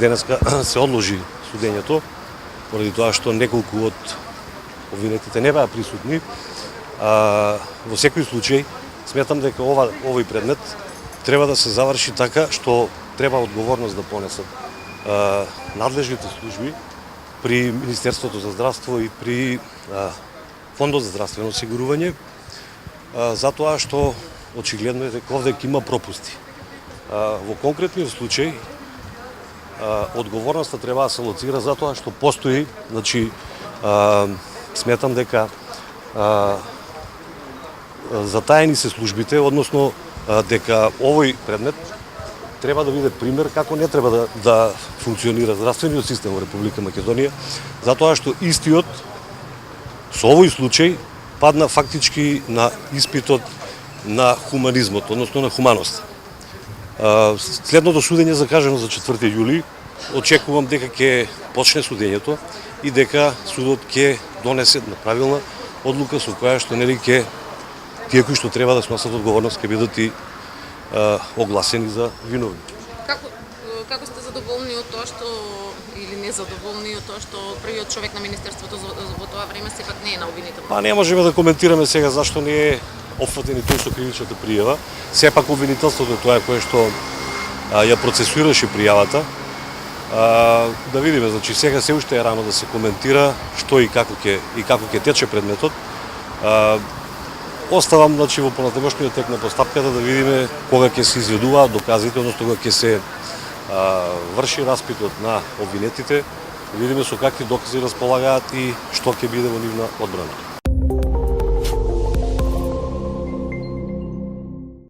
Денеска се одложи судењето, поради тоа што неколку од обвинетите не беа присутни. Во секој случај, сметам дека овој предмет треба да се заврши така што треба одговорност да понесат надлежните служби при Министерството за здравство и при Фондот за здравствено осигурување, затоа што очигледно е дека овде има пропусти. Во конкретниот случај, одговорноста треба да се лоцира затоа што постои, сметам дека затаени се службите, односно дека овој предмет треба да биде пример како не треба да функционира здравствениот систем во Република Македонија, затоа што истиот со овој случај падна фактички на испитот на хуманизмот, односно на хуманост. Следното судење закажано за 4 јули, очекувам дека ќе почне судењето и дека судот ќе донесе правилна одлука со која што ќе тие кои што треба да сносат одговорност ќе бидат и огласени за виновни. Како сте задоволни од тоа што или незадоволни од тоа што првиот човек на Министерството во тоа време сепак не е на обвинителна? Па не можеме да коментираме сега зашто не е опфатен и тој со кривичната пријава. Сепак обвинителството тоа е кое што ја процесуираше пријавата. Да видиме, сега се уште е рано да се коментира што и како ќе тече предметот. Оставам во понатамошниот тек на постапката да видиме кога ќе се изведуваат доказите, односно кога ќе се врши распитот на обвинетите, да видиме со какви докази располагаат и што ќе биде во нивна одбрана.